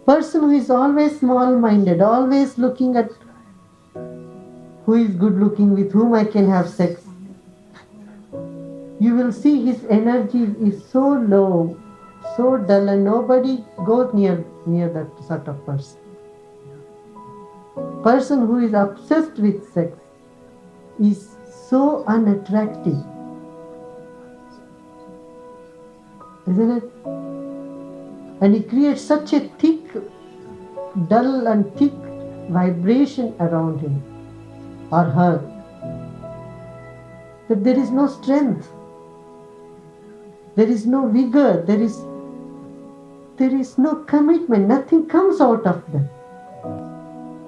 Person who is always small-minded, always looking at who is good-looking, with whom I can have sex, you will see his energy is so low, so dull, and nobody goes near that sort of person. Person who is obsessed with sex is so unattractive, isn't it? And he creates such a thick, dull and thick vibration around him or her that there is no strength, there is no vigor, there is no commitment, nothing comes out of them.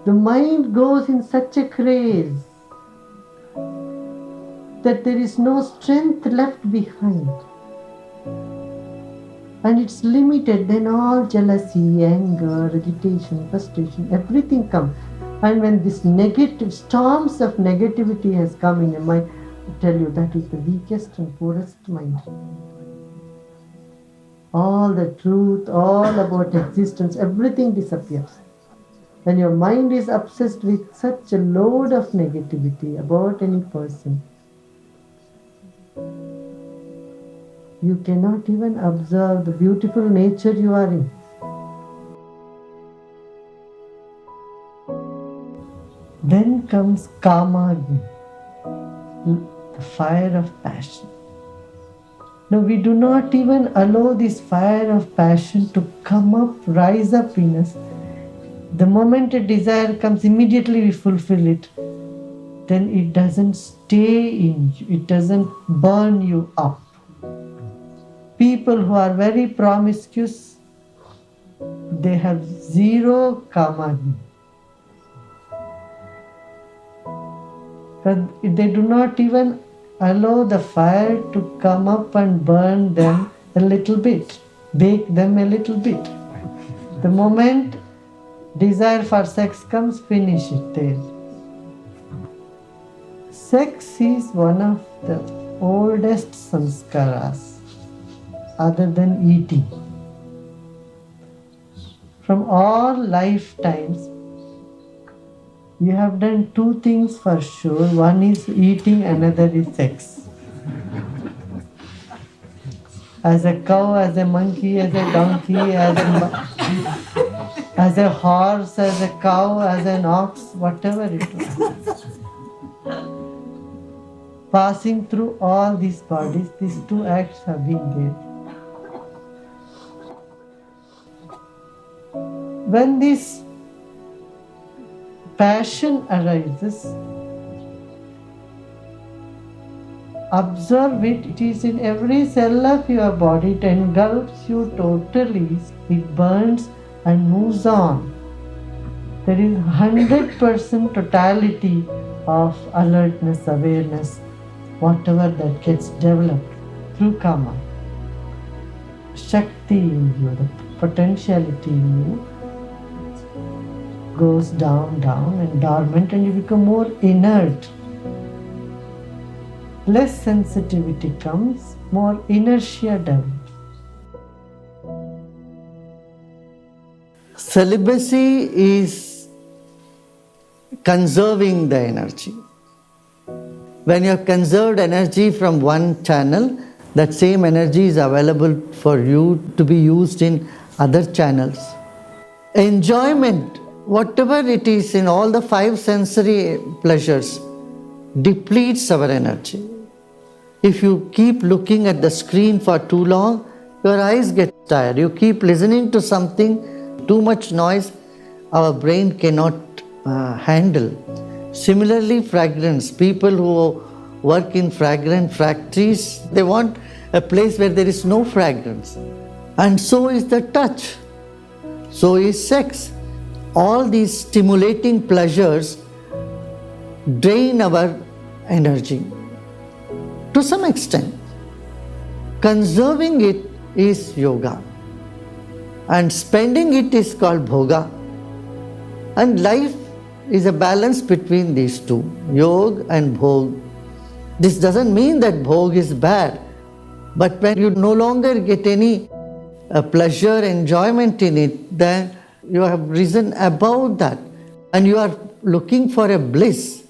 The mind goes in such a craze that there is no strength left behind. And it's limited, then all jealousy, anger, agitation, frustration, everything comes. And when this negative, storms of negativity has come in your mind, I tell you, that is the weakest and poorest mind. All the truth, all about existence, everything disappears. When your mind is obsessed with such a load of negativity about any person, you cannot even observe the beautiful nature you are in. Then comes Kamagni, the fire of passion. Now we do not even allow this fire of passion to come up, rise up in us. The moment a desire comes, immediately we fulfill it. Then it doesn't stay in you, it doesn't burn you up. People who are very promiscuous, they have zero Kamagni. But they do not even allow the fire to come up and burn them a little bit, bake them a little bit. The moment desire for sex comes, finish it there. Sex is one of the oldest sanskaras, other than eating. From all lifetimes, you have done two things for sure. One is eating, another is sex. As a cow, as a monkey, as a donkey, as a horse, as a cow, as an ox, whatever it was. Passing through all these bodies, these two acts have been there. When this passion arises, observe it. It is in every cell of your body. It engulfs you totally. It burns and moves on. There is 100% totality of alertness, awareness, whatever that gets developed through Kama. Shakti in you, the potentiality in you goes down and dormant, and you become more inert. Less sensitivity comes, more inertia develops. Celibacy is conserving the energy. When you have conserved energy from one channel, that same energy is available for you to be used in other channels. Enjoyment, whatever it is in all the five sensory pleasures, depletes our energy. If you keep looking at the screen for too long, your eyes get tired. You keep listening to something, too much noise, our brain cannot handle. Similarly, fragrance. People who work in fragrance factories, they want a place where there is no fragrance. And so is the touch. So is sex. All these stimulating pleasures drain our energy to some extent. Conserving it is yoga, and spending it is called bhoga. And life is a balance between these two, yoga and bhog. This doesn't mean that bhog is bad, but when you no longer get any a pleasure, enjoyment in it, then you have risen above that and you are looking for a bliss,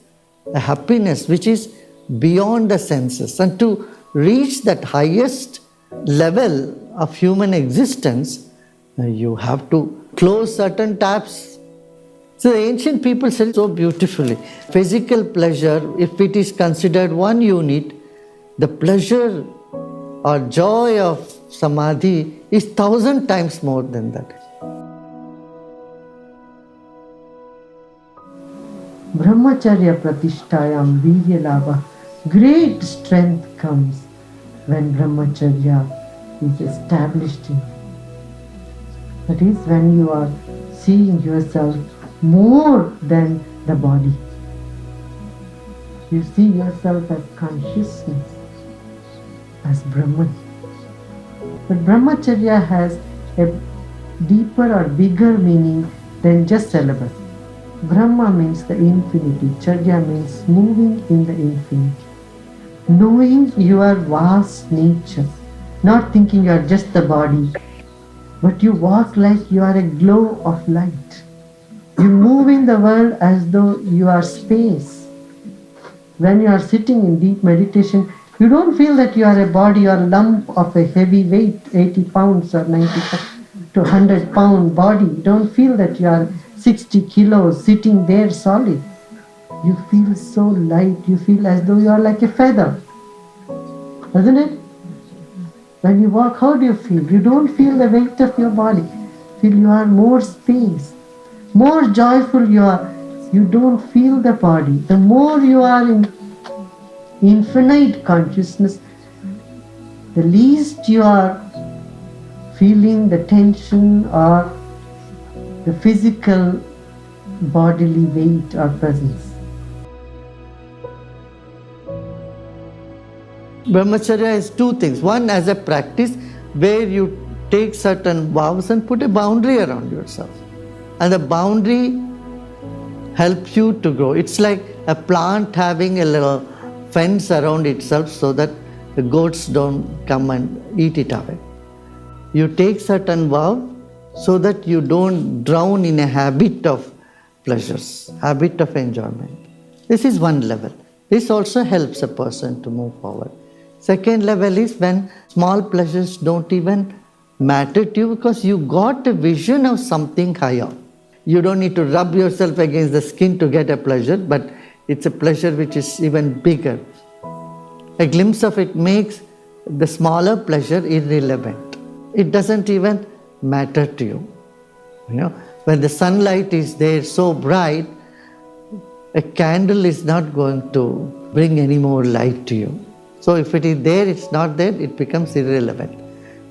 a happiness which is beyond the senses. And to reach that highest level of human existence, you have to close certain taps. So the ancient people said so beautifully, physical pleasure, if it is considered one unit, the pleasure or joy of samadhi is 1,000 times more than that. Brahmacharya pratishtayam virya labha. Great strength comes when brahmacharya is established in you. That is when you are seeing yourself more than the body. You see yourself as consciousness, as Brahman. But brahmacharya has a deeper or bigger meaning than just celibacy. Brahma means the infinity, Charya means moving in the infinity. Knowing your vast nature, not thinking you are just the body, but you walk like you are a glow of light. You move in the world as though you are space. When you are sitting in deep meditation, you don't feel that you are a body or lump of a heavy weight, 80 pounds or 90 to 100 pound body. You don't feel that you are 60 kilos sitting there solid. You feel so light, you feel as though you are like a feather. Doesn't it? When you walk, how do you feel? You don't feel the weight of your body. You feel you are more space. More joyful you are, you don't feel the body. The more you are in infinite consciousness, the least you are feeling the tension or the physical bodily weight or presence. Brahmacharya is two things. One, as a practice where you take certain vows and put a boundary around yourself. And the boundary helps you to grow. It's like a plant having a little fence around itself so that the goats don't come and eat it away. You take certain vow so that you don't drown in a habit of pleasures, habit of enjoyment. This is one level. This also helps a person to move forward. Second level is when small pleasures don't even matter to you because you got a vision of something higher. You don't need to rub yourself against the skin to get a pleasure, but it's a pleasure which is even bigger. A glimpse of it makes the smaller pleasure irrelevant. It doesn't even matter to you. When the sunlight is there so bright, a candle is not going to bring any more light to you. So if it is there, it's not there, it becomes irrelevant.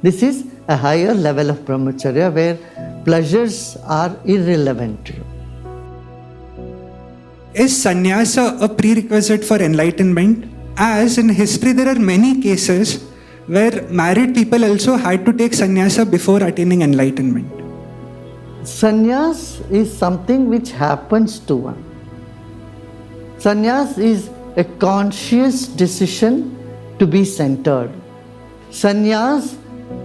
This is a higher level of brahmacharya where pleasures are irrelevant to you. Is sannyasa a prerequisite for enlightenment? As in history, there are many cases where married people also had to take sannyasa before attaining enlightenment. Sannyas is something which happens to one. Sannyas is a conscious decision to be centered. Sannyas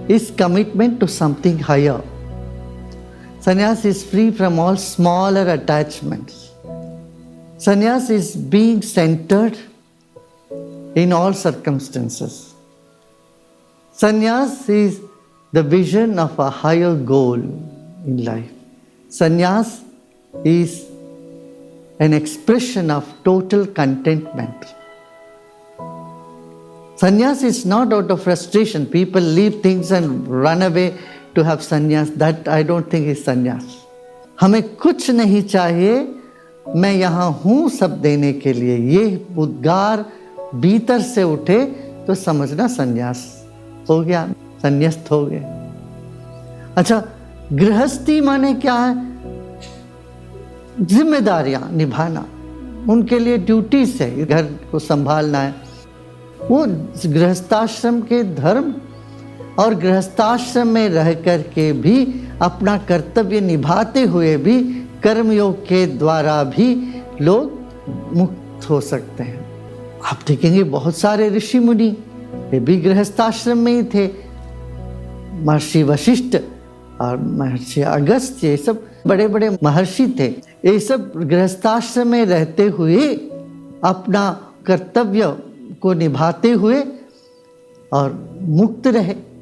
is commitment to something higher. Sannyas is free from all smaller attachments. Sannyas is being centered in all circumstances. Sannyas is the vision of a higher goal in life. Sannyas is an expression of total contentment. Sannyas is not out of frustration. People leave things and run away to have sannyas. That I don't think is sannyas. हमें कुछ नहीं चाहिए, मैं यहाँ हूँ सब देने के लिए. ये उद्गार भीतर से उठे तो समझना संन्यास हो गया, संन्यास्त हो गए. अच्छा, गृहस्थी माने क्या है? जिम्मेदारियां निभाना, उनके लिए ड्यूटीज है, घर को संभालना है. वो गृहस्थाश्रम के धर्म और गृहस्थाश्रम में रह कर के भी अपना कर्तव्य निभाते हुए भी कर्मयोग के द्वारा भी लोग मुक्त हो सकते हैं. आप देखेंगे बहुत सारे ऋषि मुनि ये भी गृहस्थाश्रम में ही थे. महर्षि वशिष्ठ और महर्षि अगस्त्य, ये सब बड़े बड़े महर्षि थे। ये सब गृहस्थाश्रम में रहते हुए अपना कर्तव्य को निभाते हुए और मुक्त रहे।